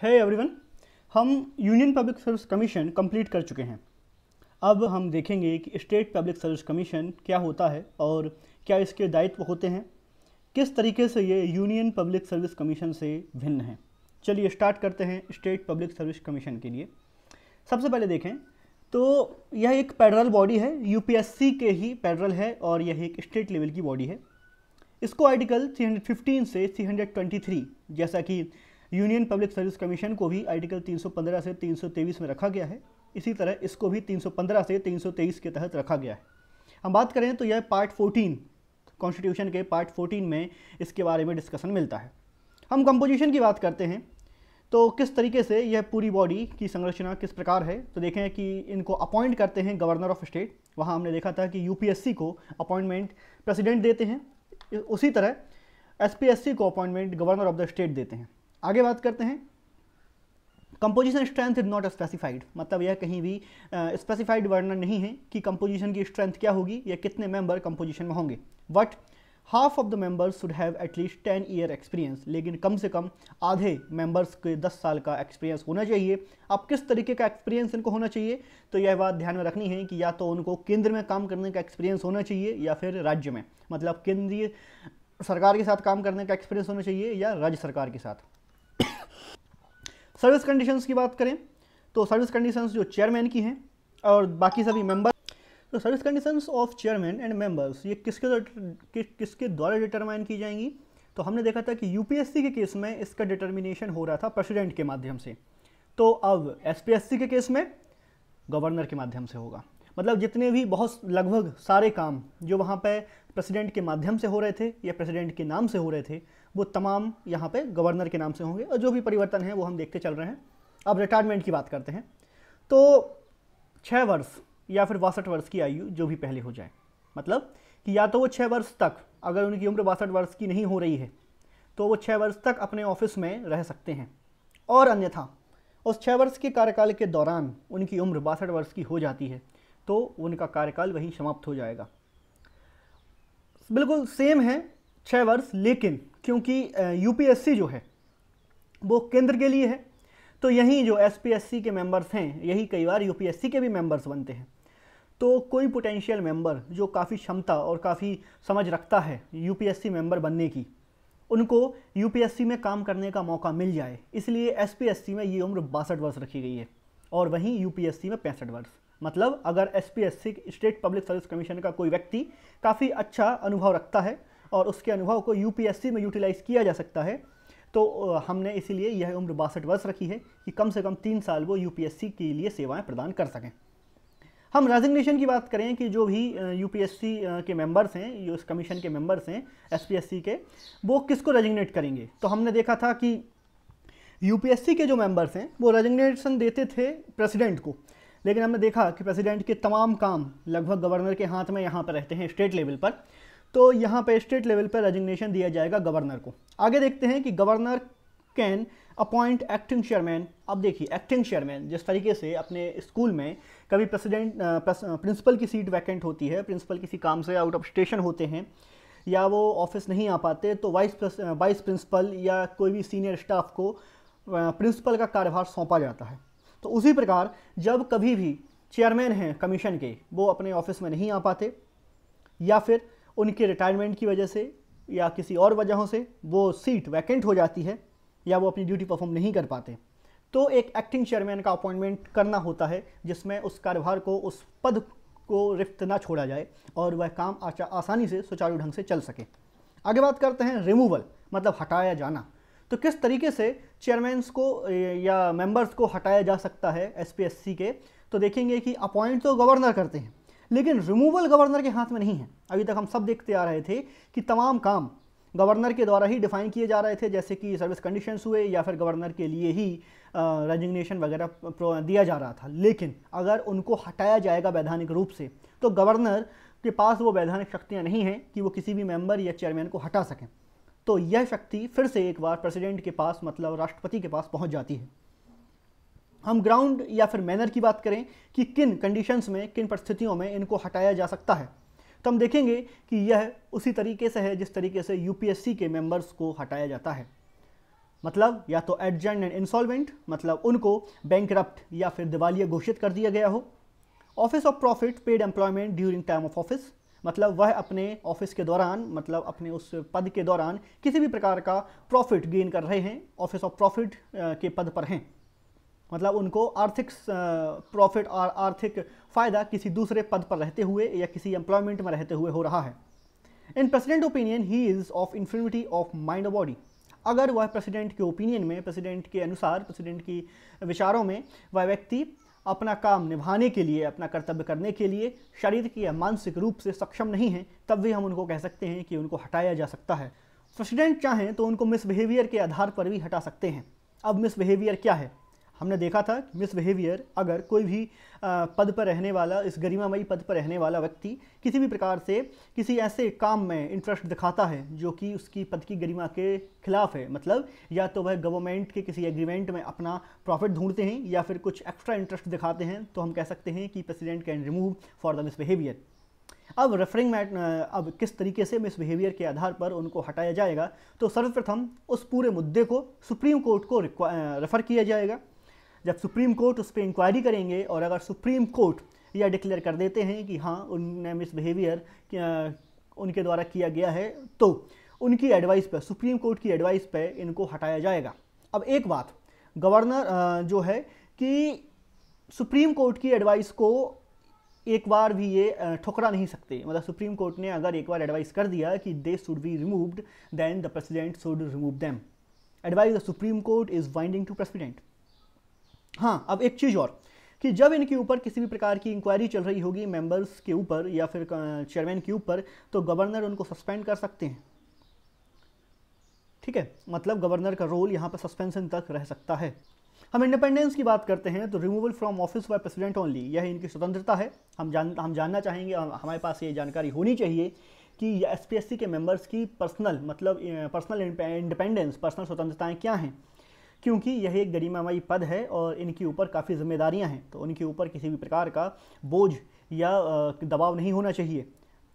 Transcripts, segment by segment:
है एवरीवन, हम union public service commission complete कर चुके हैं। अब हम देखेंगे कि स्टेट पब्लिक सर्विस कमीशन क्या होता है और क्या इसके दायित्व होते हैं, किस तरीके से ये यूनियन पब्लिक सर्विस कमीशन से भिन्न है। चलिए स्टार्ट करते हैं स्टेट पब्लिक सर्विस कमीशन के लिए। सबसे पहले देखें तो यह एक फेडरल बॉडी है, यूपीएससी के ही फेडरल है और यह एक स्टेट लेवल की बॉडी है। इसको आर्टिकल 315 से 323 जैसा कि यूनियन पब्लिक सर्विस कमीशन को भी आर्टिकल 315 से 323 में रखा गया है, इसी तरह इसको भी 315 से 323 के तहत रखा गया है। हम बात करें तो यह पार्ट 14 कॉन्स्टिट्यूशन के पार्ट 14 में इसके बारे में डिस्कशन मिलता है। हम कंपोजिशन की बात करते हैं तो किस तरीके से यह पूरी बॉडी की संरचना किस प्रकार है, तो देखें कि इनको अपॉइंट करते हैं गवर्नर ऑफ स्टेट। वहाँ हमने देखा था कि यूपीएससी को अपॉइंटमेंट प्रेसिडेंट देते हैं, उसी तरह एसपीएससी को appointment governor of the state देते हैं। आगे बात करते हैं, composition strength is not specified, मतलब यह कहीं भी स्पेसिफाइड वर्णन नहीं है कि कंपोजिशन की स्ट्रेंथ क्या होगी या कितने मेंबर कंपोजिशन में होंगे। But half of the members should have at least 10 year experience, लेकिन कम से कम आधे मेंबर्स के 10 साल का एक्सपीरियंस होना चाहिए। अब किस तरीके का एक्सपीरियंस इनको होना चाहिए, तो यह बात ध्यान में रखनी है कि या तो उनको केंद्र में काम करने का एक्सपीरियंस होना चाहिए या फिर राज्य में, मतलब केंद्रीय सरकार के साथ काम करने का एक्सपीरियंस होना चाहिए या राज्य सरकार के साथ। सर्विस कंडीशंस की बात करें तो सर्विस कंडीशंस जो चेयरमैन की हैं और बाकी सभी मेंबर, तो service conditions of chairman and members ये किसके द्वारा डिटरमाइन की जाएंगी। तो हमने देखा था कि यूपीएससी के केस में इसका डिटर्मिनेशन हो रहा था प्रेसिडेंट के माध्यम से, तो अब एसपीएससी के केस में गवर्नर के माध्यम से होगा। मतलब जितने भी बहुत लगभग सारे काम जो वहाँ पे प्रेसिडेंट के माध्यम से हो रहे थे या प्रेसिडेंट के नाम से हो रहे थे, वो तमाम यहाँ पे गवर्नर के नाम से होंगे और जो भी परिवर्तन है वो हम देखते चल रहे हैं। अब रिटायरमेंट की बात करते हैं तो 6 वर्ष या फिर 62 वर्ष की आयु जो भी पहले हो जाए, मतलब कि या तो वो 6 वर्ष तक, अगर उनकी उम्र 62 वर्ष की नहीं हो रही है तो वो 6 वर्ष तक अपने ऑफिस में रह सकते हैं, और अन्यथा उस 6 वर्ष के कार्यकाल के दौरान उनकी उम्र 62 वर्ष की हो जाती है तो उनका कार्यकाल वहीं समाप्त हो जाएगा। बिल्कुल सेम है 6 वर्ष, लेकिन क्योंकि यूपीएससी जो है वो केंद्र के लिए है, तो यहीं जो एसपीएससी के मेंबर्स हैं यही कई बार यूपीएससी के भी मेंबर्स बनते हैं। तो कोई पोटेंशियल मेंबर जो काफ़ी क्षमता और काफ़ी समझ रखता है यूपीएससी मेंबर बनने की, उनको यूपीएससी में काम करने का मौका मिल जाए, इसलिए एसपीएससी में ये उम्र 62 वर्ष रखी गई है और वहीं यूपीएससी में 65 वर्ष। मतलब अगर SPSC state public service commission का कोई व्यक्ति काफ़ी अच्छा अनुभव रखता है और उसके अनुभव को यूपीएससी में यूटिलाइज़ किया जा सकता है, तो हमने इसीलिए यह उम्र 62 वर्ष रखी है कि कम से कम 3 साल वो यूपीएससी के लिए सेवाएं प्रदान कर सकें। हम रेजिग्नेशन की बात करें कि जो भी यूपीएससी के मेंबर्स हैं, जो इस कमीशन के मेंबर्स हैं एसपीएससी के, वो किसको रेजिग्नेट करेंगे। तो हमने देखा था कि यूपीएससी के जो मेंबर्स हैं वो रेजिग्नेशन देते थे प्रेसिडेंट को, लेकिन हमने देखा कि प्रेसिडेंट के तमाम काम लगभग गवर्नर के हाथ में यहाँ पर रहते हैं स्टेट लेवल पर, तो यहाँ पे स्टेट लेवल पर रेजिग्नेशन दिया जाएगा गवर्नर को। आगे देखते हैं कि governor can appoint acting chairman. अब देखिए एक्टिंग चेयरमैन, जिस तरीके से अपने स्कूल में कभी प्रिंसिपल की सीट वैकेंट होती है, प्रिंसिपल किसी काम से आउट ऑफ स्टेशन होते हैं या वो ऑफिस नहीं आ पाते, तो वाइस प्रिंसिपल या कोई भी सीनियर स्टाफ को प्रिंसिपल का कार्यभार सौंपा जाता है। तो उसी प्रकार जब कभी भी चेयरमैन हैं कमीशन के, वो अपने ऑफिस में नहीं आ पाते या फिर उनके रिटायरमेंट की वजह से या किसी और वजहों से वो सीट वैकेंट हो जाती है या वो अपनी ड्यूटी परफॉर्म नहीं कर पाते, तो एक एक्टिंग चेयरमैन का अपॉइंटमेंट करना होता है जिसमें उस कार्यभार को, उस पद को रिक्त ना छोड़ा जाए और वह काम आसानी से सुचारू ढंग से चल सके। आगे बात करते हैं रिमूवल, मतलब हटाया जाना। तो किस तरीके से चेयरमैन्स को या मेंबर्स को हटाया जा सकता है एसपीएससी के, तो देखेंगे कि अपॉइंट तो गवर्नर करते हैं लेकिन रिमूवल गवर्नर के हाथ में नहीं है। अभी तक हम सब देखते आ रहे थे कि तमाम काम गवर्नर के द्वारा ही डिफाइन किए जा रहे थे, जैसे कि सर्विस कंडीशंस हुए या फिर गवर्नर के लिए ही रेजिग्नेशन वगैरह दिया जा रहा था। लेकिन अगर उनको हटाया जाएगा वैधानिक रूप से, तो गवर्नर के पास वो वैधानिक शक्तियाँ नहीं हैं कि वो किसी भी मेंबर या चेयरमैन को हटा सकें, तो यह शक्ति फिर से एक बार प्रेसिडेंट के पास, मतलब राष्ट्रपति के पास पहुंच जाती है। हम ग्राउंड या फिर मैनर की बात करें कि किन कंडीशंस में, किन परिस्थितियों में इनको हटाया जा सकता है, तो हम देखेंगे कि यह उसी तरीके से है जिस तरीके से यूपीएससी के मेंबर्स को हटाया जाता है। मतलब या तो एडजर्न एंड इंसॉल्वेंट, मतलब उनको बैंकरप्ट या फिर दिवालिया घोषित कर दिया गया हो। Office of profit paid employment during time of office, मतलब वह अपने ऑफिस के दौरान, मतलब अपने उस पद के दौरान किसी भी प्रकार का प्रॉफिट गेन कर रहे हैं, ऑफिस ऑफ प्रॉफिट के पद पर हैं, मतलब उनको आर्थिक प्रॉफिट और आर्थिक फ़ायदा किसी दूसरे पद पर रहते हुए या किसी एम्प्लॉयमेंट में रहते हुए हो रहा है। In president opinion he is of infinity of mind और बॉडी, अगर वह प्रेसिडेंट के ओपिनियन में, प्रेसिडेंट के अनुसार, प्रेसिडेंट की विचारों में वह व्यक्ति अपना काम निभाने के लिए, अपना कर्तव्य करने के लिए शारीरिक या मानसिक रूप से सक्षम नहीं है, तब भी हम उनको कह सकते हैं कि उनको हटाया जा सकता है। प्रेसिडेंट चाहें तो उनको मिसबिहेवियर के आधार पर भी हटा सकते हैं। अब मिसबिहेवियर क्या है? हमने देखा था कि मिसबिहेवियर, अगर कोई भी पद पर रहने वाला, इस गरिमामयी पद पर रहने वाला व्यक्ति किसी भी प्रकार से किसी ऐसे काम में इंटरेस्ट दिखाता है जो कि उसकी पद की गरिमा के खिलाफ है, मतलब या तो वह गवर्नमेंट के किसी एग्रीमेंट में अपना प्रॉफिट ढूंढते हैं या फिर कुछ एक्स्ट्रा इंटरेस्ट दिखाते हैं, तो हम कह सकते हैं कि president can remove for the misbehaviour. अब अब किस तरीके से मिसबिहेवियर के आधार पर उनको हटाया जाएगा, तो सर्वप्रथम उस पूरे मुद्दे को सुप्रीम कोर्ट को रेफर किया जाएगा। जब सुप्रीम कोर्ट उस पर इंक्वायरी करेंगे और अगर सुप्रीम कोर्ट यह डिक्लेयर कर देते हैं कि हाँ उनने मिसबिहेवियर उनके द्वारा किया गया है, तो उनकी एडवाइस पर, सुप्रीम कोर्ट की एडवाइस पर इनको हटाया जाएगा। अब एक बात, गवर्नर जो है कि सुप्रीम कोर्ट की एडवाइस को एक बार भी ये ठुकरा नहीं सकते, मतलब सुप्रीम कोर्ट ने अगर एक बार एडवाइस कर दिया कि they should be removed, then the president should remove them. Advice the supreme court is binding to president. हाँ, अब एक चीज़ और, कि जब इनके ऊपर किसी भी प्रकार की इंक्वायरी चल रही होगी मेंबर्स के ऊपर या फिर चेयरमैन के ऊपर, तो गवर्नर उनको सस्पेंड कर सकते हैं। ठीक है, मतलब गवर्नर का रोल यहाँ पर सस्पेंशन तक रह सकता है। हम इंडिपेंडेंस की बात करते हैं तो removal from office by president only, यह इनकी स्वतंत्रता है। हम जानना चाहेंगे, हमारे पास ये जानकारी होनी चाहिए कि एसपीएससी के मेंबर्स की पर्सनल, मतलब पर्सनल इंडिपेंडेंस, पर्सनल स्वतंत्रताएँ क्या हैं, क्योंकि यह एक गरिमामयी पद है और इनके ऊपर काफ़ी जिम्मेदारियां हैं, तो उनके ऊपर किसी भी प्रकार का बोझ या दबाव नहीं होना चाहिए।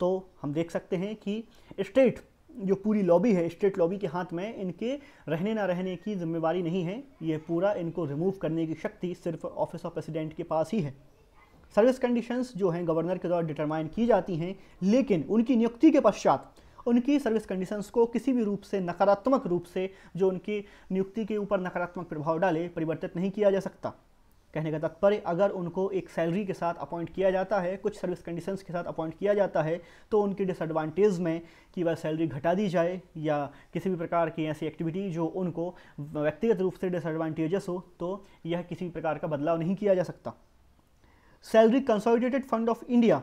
तो हम देख सकते हैं कि स्टेट जो पूरी लॉबी है, स्टेट लॉबी के हाथ में इनके रहने ना रहने की जिम्मेवारी नहीं है, ये पूरा इनको रिमूव करने की शक्ति सिर्फ ऑफिस ऑफ प्रेसिडेंट के पास ही है। सर्विस कंडीशंस जो हैं गवर्नर के द्वारा डिटरमाइन की जाती हैं, लेकिन उनकी नियुक्ति के पश्चात उनकी सर्विस कंडीशंस को किसी भी रूप से नकारात्मक रूप से, जो उनकी नियुक्ति के ऊपर नकारात्मक प्रभाव डाले, परिवर्तित नहीं किया जा सकता। कहने का तात्पर्य, अगर उनको एक सैलरी के साथ अपॉइंट किया जाता है, कुछ सर्विस कंडीशंस के साथ अपॉइंट किया जाता है, तो उनकी डिसएडवांटेज में कि वह सैलरी घटा दी जाए या किसी भी प्रकार की ऐसी एक्टिविटी जो उनको व्यक्तिगत रूप से डिसएडवांटेजेस हो, तो यह किसी भी प्रकार का बदलाव नहीं किया जा सकता। Salary consolidated fund of India,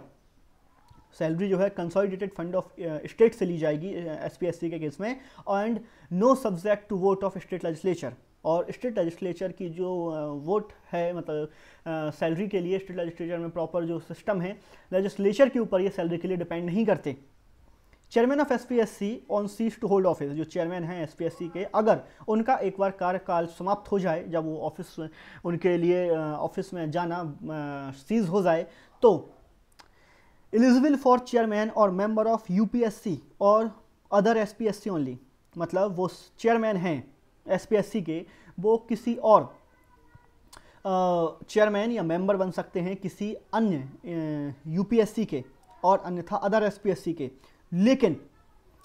salary जो है कंसोलिडेटेड फंड ऑफ स्टेट से ली जाएगी एसपीएससी के केस में, and no subject to vote of state legislature, और स्टेट लेजिस्लेचर की जो वोट है, मतलब सैलरी के लिए स्टेट लेजिस्लेचर में प्रॉपर जो सिस्टम है, लेजिस्लेचर के ऊपर ये सैलरी के लिए डिपेंड नहीं करते। Chairman of SPSC on cease to hold office, जो चेयरमैन हैं एसपीएससी के, अगर उनका एक बार कार्यकाल समाप्त हो जाए, जब वो ऑफिस, उनके लिए ऑफिस में जाना सीज हो जाए, तो एलिजिबल फॉर चेयरमैन और मेंबर ऑफ यूपीएससी और अदर एसपीएससी ओनली, मतलब वो चेयरमैन हैं एसपीएससी के, वो किसी और चेयरमैन या मेंबर बन सकते हैं किसी अन्य यूपीएससी के और अन्यथा अदर एसपीएससी के, लेकिन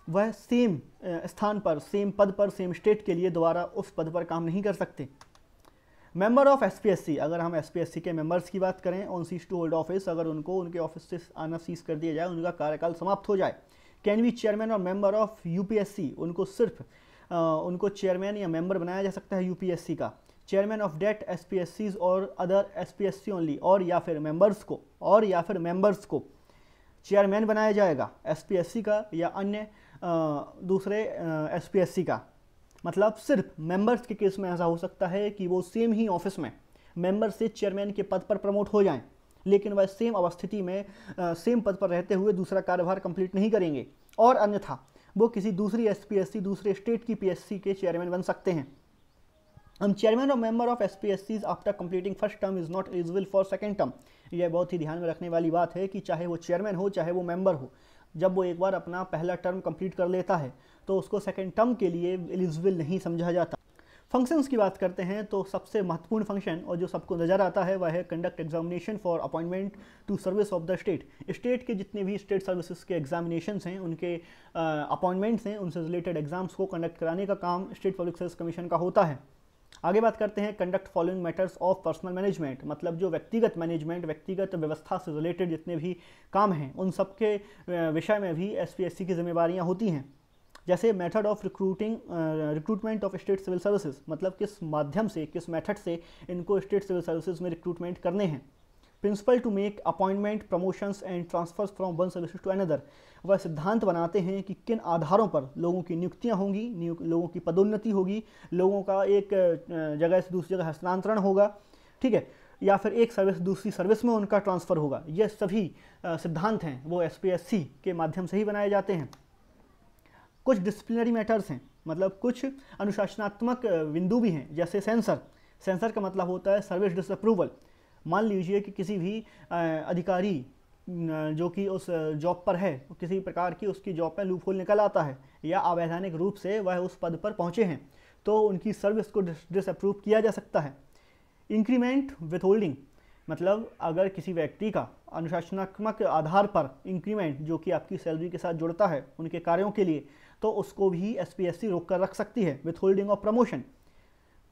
वह सेम स्थान पर, सेम पद पर, सेम स्टेट के लिए दोबारा उस पद पर काम नहीं कर सकते। मेंबर ऑफ एसपीएससी, अगर हम एसपीएससी के मेंबर्स की बात करें, on cease to hold office, अगर उनको उनके ऑफिस से आना सीज कर दिया जाए, उनका कार्यकाल समाप्त हो जाए, कैन बी चेयरमैन और मेंबर ऑफ यूपीएससी, उनको सिर्फ उनको चेयरमैन या मेंबर बनाया जा सकता है यूपीएससी का, चेयरमैन ऑफ डेट एसपीएससीज और अदर एसपीएससी ओनली, और या फिर मेंबर्स को चेयरमैन बनाया जाएगा एसपीएससी का या अन्य दूसरे एसपीएससी का। मतलब सिर्फ मेंबर्स के केस में ऐसा हो सकता है कि वो सेम ही ऑफिस में मेंबर से चेयरमैन के पद पर प्रमोट हो जाएं, लेकिन वह सेम अवस्थिति में सेम पद पर रहते हुए दूसरा कार्यभार कंप्लीट नहीं करेंगे, और अन्यथा वो किसी दूसरी एसपीएससी, दूसरे स्टेट की पीएससी के चेयरमैन बन सकते हैं। हम चेयरमैन और member of SPSCs after completing first term is not eligible for second term. यह बहुत ही ध्यान में रखने वाली बात है कि चाहे वो चेयरमैन हो चाहे वो मेंबर हो, जब वो एक बार अपना पहला टर्म कंप्लीट कर लेता है तो उसको सेकंड टर्म के लिए एलिजिबल नहीं समझा जाता। फंक्शंस की बात करते हैं तो सबसे महत्वपूर्ण फंक्शन और जो सबको नज़र आता है वह है conduct examination for appointment to service of the state. State के जितने भी स्टेट सर्विसेज के एग्जामिनेशंस हैं, उनके अपॉइंटमेंट्स हैं, उनसे रिलेटेड एग्जाम्स को कंडक्ट कराने का काम स्टेट पब्लिक सर्विस कमीशन का होता है। आगे बात करते हैं conduct following matters of personal management, मतलब जो व्यक्तिगत मैनेजमेंट, व्यक्तिगत व्यवस्था से रिलेटेड जितने भी काम हैं उन सब के विषय में भी एसपीएससी की जिम्मेवारियां होती हैं। जैसे method of recruitment of state civil services, मतलब किस माध्यम से, किस मेथड से इनको स्टेट सिविल सर्विसेज में रिक्रूटमेंट करने हैं। Principle to make appointment, promotions and transfers from one service to another, वह सिद्धांत बनाते हैं कि किन आधारों पर लोगों की नियुक्तियां होंगी, लोगों की पदोन्नति होगी, लोगों का एक जगह से दूसरी जगह हस्तांतरण होगा, ठीक है, या फिर एक सर्विस दूसरी सर्विस में उनका ट्रांसफ़र होगा। ये सभी सिद्धांत हैं वो एसपीएससी के माध्यम से ही बनाए जाते हैं। कुछ डिसिप्लिनरी मैटर्स हैं, मतलब कुछ अनुशासनात्मक बिंदु भी हैं, जैसे सेंसर का मतलब होता है सर्विस डिसअप्रूवल। मान लीजिए कि किसी भी अधिकारी जो कि उस जॉब पर है, किसी प्रकार की उसकी जॉब पर लूपहोल निकल आता है या अवैधानिक रूप से वह उस पद पर पहुंचे हैं, तो उनकी सर्विस को डिसअप्रूव किया जा सकता है। इंक्रीमेंट विथहोल्डिंग, मतलब अगर किसी व्यक्ति का अनुशासनात्मक आधार पर इंक्रीमेंट जो कि आपकी सैलरी के साथ जुड़ता है उनके कार्यों के लिए, तो उसको भी एसपीएससी रोक कर रख सकती है। विथहोल्डिंग ऑफ प्रमोशन,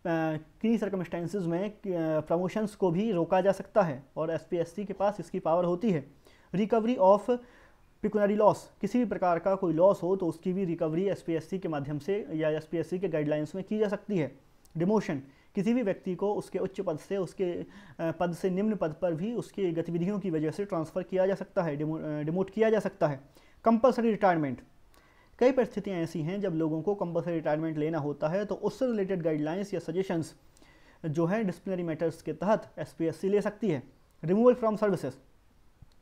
किन्हीं सर्कमस्टेंसेज में प्रमोशंस को भी रोका जा सकता है और एसपीएससी के पास इसकी पावर होती है। रिकवरी ऑफ पिक्यूनरी लॉस, किसी भी प्रकार का कोई लॉस हो तो उसकी भी रिकवरी एसपीएससी के माध्यम से या एसपीएससी के गाइडलाइंस में की जा सकती है। डिमोशन, किसी भी व्यक्ति को उसके उच्च पद से उसके पद से निम्न पद पर भी उसकी गतिविधियों की वजह से ट्रांसफ़र किया जा सकता है, डिमोट किया जा सकता है। कंपल्सरी रिटायरमेंट, कई परिस्थितियां ऐसी हैं जब लोगों को कंपल्सरी रिटायरमेंट लेना होता है, तो उससे रिलेटेड गाइडलाइंस या सजेशंस जो है डिसिप्लिनरी मैटर्स के तहत एसपीएससी ले सकती है। रिमूवल फ्रॉम सर्विसेज,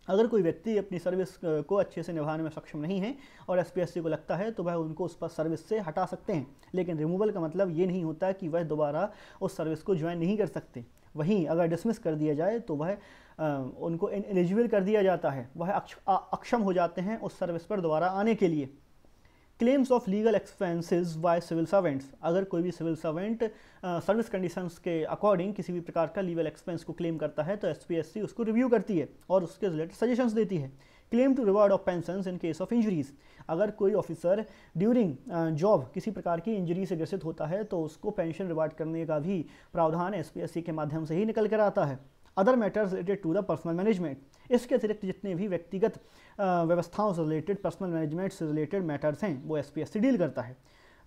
अगर कोई व्यक्ति अपनी सर्विस को अच्छे से निभाने में सक्षम नहीं है और एसपीएससी को लगता है तो वह उनको उस पर सर्विस से हटा सकते हैं, लेकिन रिमूवल का मतलब ये नहीं होता कि वह दोबारा उस सर्विस को ज्वाइन नहीं कर सकते। वहीं अगर डिसमिस कर दिया जाए तो वह उनको इनएलिजिबल कर दिया जाता है, वह अक्षम हो जाते हैं उस सर्विस पर दोबारा आने के लिए। Claims of legal expenses by civil servants, अगर कोई भी सिविल सर्वेंट सर्विस कंडीशंस के अकॉर्डिंग किसी भी प्रकार का लीगल एक्सपेंस को क्लेम करता है तो एसपीएससी उसको रिव्यू करती है और उसके रिलेटेड सजेशंस देती है। Claim to reward of pensions in case of injuries, अगर कोई ऑफिसर ड्यूरिंग जॉब किसी प्रकार की इंजरी से ग्रसित होता है तो उसको पेंशन रिवार्ड करने का भी प्रावधान एसपीएससी के माध्यम से ही निकल कर आता है। Other matters related to the personal management, इसके अतिरिक्त जितने भी व्यक्तिगत व्यवस्थाओं से रिलेटेड पर्सनल मैनेजमेंट से रिलेटेड मैटर्स हैं वो एसपीएससी डील करता है।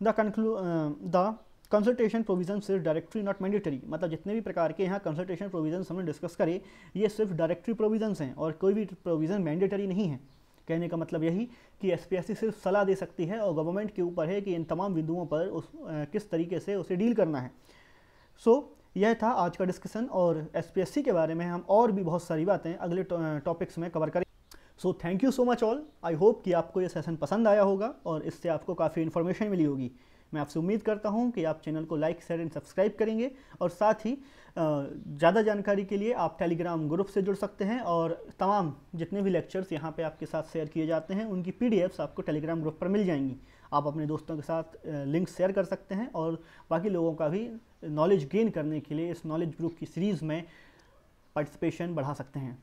द कंसल्टेशन प्रोविजन सिर्फ डायरेक्टरी नॉट मैंडेटरी, मतलब जितने भी प्रकार के यहाँ कंसल्टेशन प्रोविजन हमने डिस्कस करे ये सिर्फ डायरेक्टरी प्रोविजंस हैं और कोई भी प्रोविज़न मैंडेटरी नहीं है। कहने का मतलब यही कि एसपीएससी सिर्फ सलाह दे सकती है और गवर्नमेंट के ऊपर है कि इन तमाम बिंदुओं पर किस तरीके से उसे डील करना है। यह था आज का डिस्कशन और एसपीएससी के बारे में हम और भी बहुत सारी बातें अगले टॉपिक्स में कवर करें। So thank you so much all. I hope कि आपको ये सेशन पसंद आया होगा और इससे आपको काफ़ी इन्फॉर्मेशन मिली होगी। मैं आपसे उम्मीद करता हूँ कि आप चैनल को लाइक, शेयर एंड सब्सक्राइब करेंगे और साथ ही ज़्यादा जानकारी के लिए आप टेलीग्राम ग्रुप से जुड़ सकते हैं और तमाम जितने भी लेक्चर्स यहाँ पे आपके साथ शेयर किए जाते हैं उनकी पीडीएफ्स आपको टेलीग्राम ग्रुप पर मिल जाएंगी। आप अपने दोस्तों के साथ लिंक शेयर कर सकते हैं और बाकी लोगों का भी नॉलेज गेन करने के लिए इस नॉलेज ग्रुप की सीरीज़ में पार्टिसिपेशन बढ़ा सकते हैं।